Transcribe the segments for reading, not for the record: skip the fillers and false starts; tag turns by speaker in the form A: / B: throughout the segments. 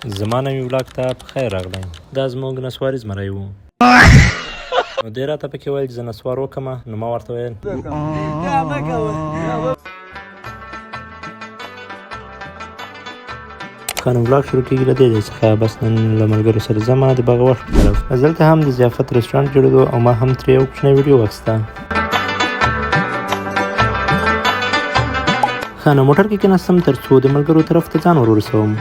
A: زما نوي ولاګ ته په خیر راغلی. دا زموږ نسواري زمری و. نو دی راته پکې ویل چې زه نسوار وکړمه، نو ما ورته ویل ښه نو ولاګ شروع کېږي له دې ځای څخه. بس نن له ملګرو سره ځمه د باغوش په طرف. دلته هم د ضیافت رسټورانټ جوړېدو او ما هم ترې یو کوچنی ویډیو واخیسته. ښه نو موټر کې کېناستم تر څو د ملګرو طرف ته ځان ورسوم.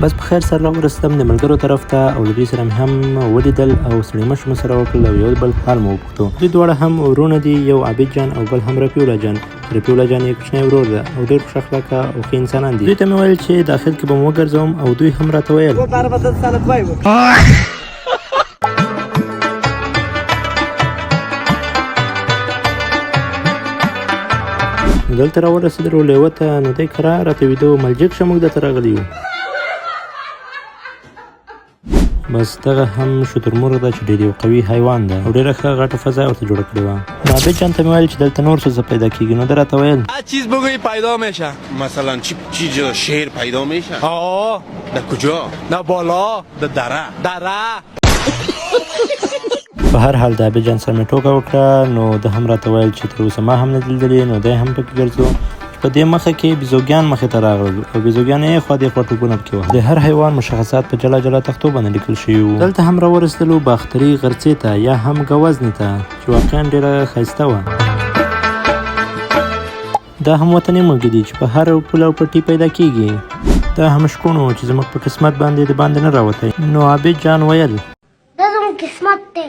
A: بس په خیر سره راورسېدم د ملګرو طرف ته او د دوی سره مې هم ولیدل او سړي مشي مو سره وکړل او یو بل حال مو وپوښتو. دوی دواړه هم ورونه دي، یو عابد جان او بل هم رفیع الله جان. رفیع الله جان یې کوچنی ورور ده او ډېر خوش اخلاقه او ښه انسانان دي. دوی ته مې ویل چې داخل کې به مو وګرځوم او دوی هم راته ویل دلته راورسېدلو لیوه ته، نو دی کرار راته ویده و. ملجک شه موږ دلته راغلي یو. بس دغه هم شترمرغ ده چې ډېر یو قوي حیوان ده او ډېره ښه غټه فضا ورته جوړه کړې وه. نو عابد جان ته مې ویل چې دلته نور څه پیدا کېږي، نو ده راته ویل
B: چیز بگویی پیدا میشه.
C: مثلا چی شیر پیدا میشه؟
B: آه
C: در کجا؟
B: نه بالا
C: در دره.
A: په هر حال د عابد جان سره مې ټوکه وکړه، نو ده هم راته ویل چې تر اوسه ما هم نه دي لیدلي. نو دی هم پکې ګرځو. په دې مخه کې بیزوګیان مخې ته راغلل او بیزوګیان یې خوا دې خوا ټوپونه پکې وه. د هر حیوان مشخصات په جلا جلا تختو باندې لیکل شوي وو. دلته هم راورسېدلو باختري غرڅې ته یا هم ګوزنې ته چې واقعا ډېره ښایسته وه. دا هم وطني مږې دي چې په هر پل او پټي پیدا کېږي. دا هم شکون و چې زموږ په قسمت باندې د باندې نه راوتی. نو عابد جان ویل
D: دا زموږ قسمت دی.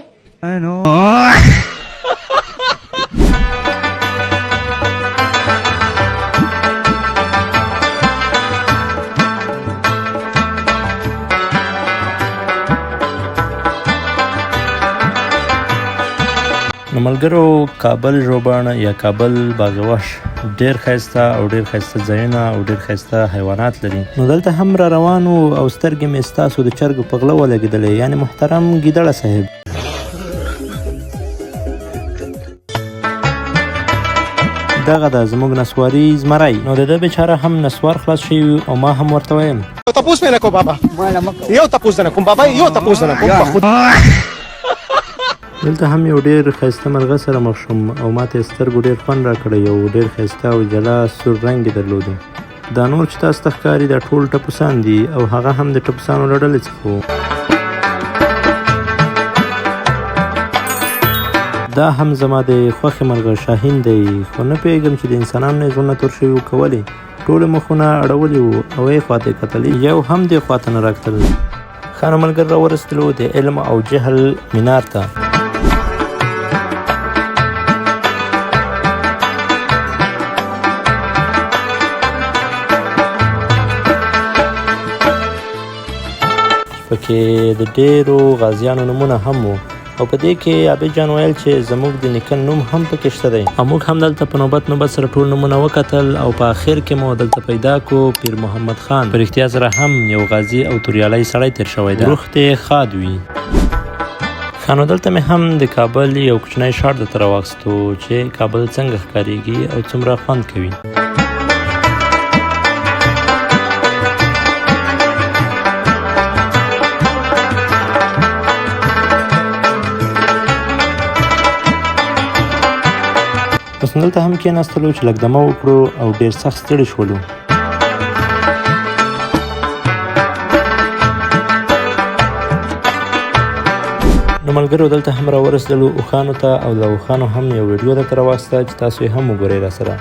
A: نو ملګرو کابل ژوبڼ یا کابل باغوش ډېر ښایسته او ډېر ښایسته ځایونه او ډېر ښایسته حیوانات لري. نو دلته هم را روان وو او سترګې مې ستاسو د چرګو په غله ولګېدلې، یعنې محترم ګیدړه صاحب. دغه ده زموږ نسواري زمری. نو د ده بیچاره هم نسوار خلاص شوي او ما هم ورته ویم
B: تپوس مې نه کوم بابا، یو تپوس نه کوم بابا، یو تپوس نه کوم.
A: دلته هم یو ډېر ښایسته مرغه سره مخ شوم او ما ته یې سترګو ډېر خوند راکړی. یو ډېر ښایسته او جلا سور رنګ یې درلودو. دا نور چې تاسو ته ښکاري دا ټول ټپوسان دي او هغه هم د ټپوسانو له ډلې څخه و. دا هم زما د خوښې مرغه شاهین دی، خو نه پوهېږم چې د انسانانو نه یې زړونه تور شوي وو که ولې. ټولې مخونه اړولي وو او یې خوا ته یې کتلې، یو هم دې خوا ته نه راکتل. ښه نو ملګري راورسېدلو د علم او جهل مینار ته. پکې د ډېرو غازیانو نومونه هم وو او په دې کې عابد جان ویل چې زموږ د نیکه نوم هم پکې شته دی. او موږ هم دلته په نوبت سره ټول نومونه وکتل او په آخر کې مو دلته پیدا کو پیر محمد خان. په رښتیا سره هم یو غازي او توریالی سړی تېر شوی دی. روح دې ښاد وي. ښه نو دلته مې هم د کابل یو کوچنی شاټ درته راواخیستو چې کابل څنګه ښکارېږي او څومره خوند کوي. بس دلته هم کېناستلو چې لږ دمه وکړو او ډېر سخت ستړي شولو. نو ملګرو دلته هم راورسېدلو اوښانو ته او له اوښانو هم یو ویډیو درته راواخیسته چې تاسو یې هم وګورئ راسره.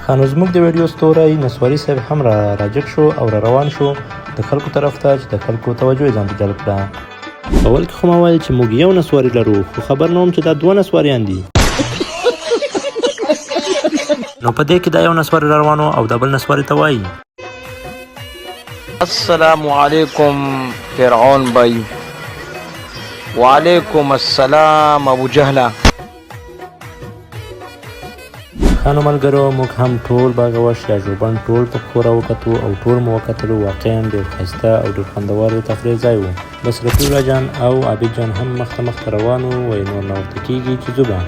A: ښه نو زموږ د ویډیو ستوری نسواري صاحب هم راجګ شو او را روان شو د خلکو طرف ته چې د خلکو توجه یې ځان ته جلب کړه. اول کې خو ما ویل چې موږ یو نسواري لرو، خو خبر نه وم چې دا دوه نسواریان دي. نو په دې کې دا یو نسواري را روان او دا بل نسواري ته وایي
E: السلام علیکم فرعون بھائی، وعلیکم السلام ابو جهله.
A: ښه نو ملګرو موږ هم ټول باغوش یا ژوبڼ ټول په پښو راوکتو او ټول مو وکتلو. واقعا ډېر ښایسته او ډېر خوندور د تفریح ځای و. بس رفیع الله جان او عابد جان هم مخ ته روان وو، وایي نور نه ورته کېږي چې ځو به.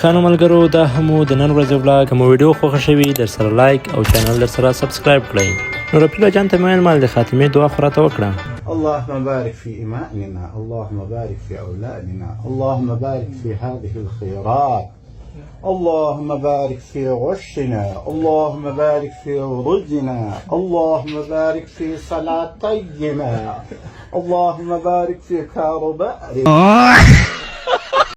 A: خانو ملګرو دا همو د نن ورځې ولاګ کوم ویډیو خوښ شوي در سره لایک او چینل در سره سبسکرایب کړئ نو رفیق جان ته مې مال د خاتمې دعا خو راته وکړه
F: اللهم بارك في إمائنا اللهم بارك في أولادنا اللهم بارك في هذه الخيرات اللهم بارك في غشنا اللهم بارك في رزقنا اللهم بارك في صلاتينا اللهم بارك في كربائنا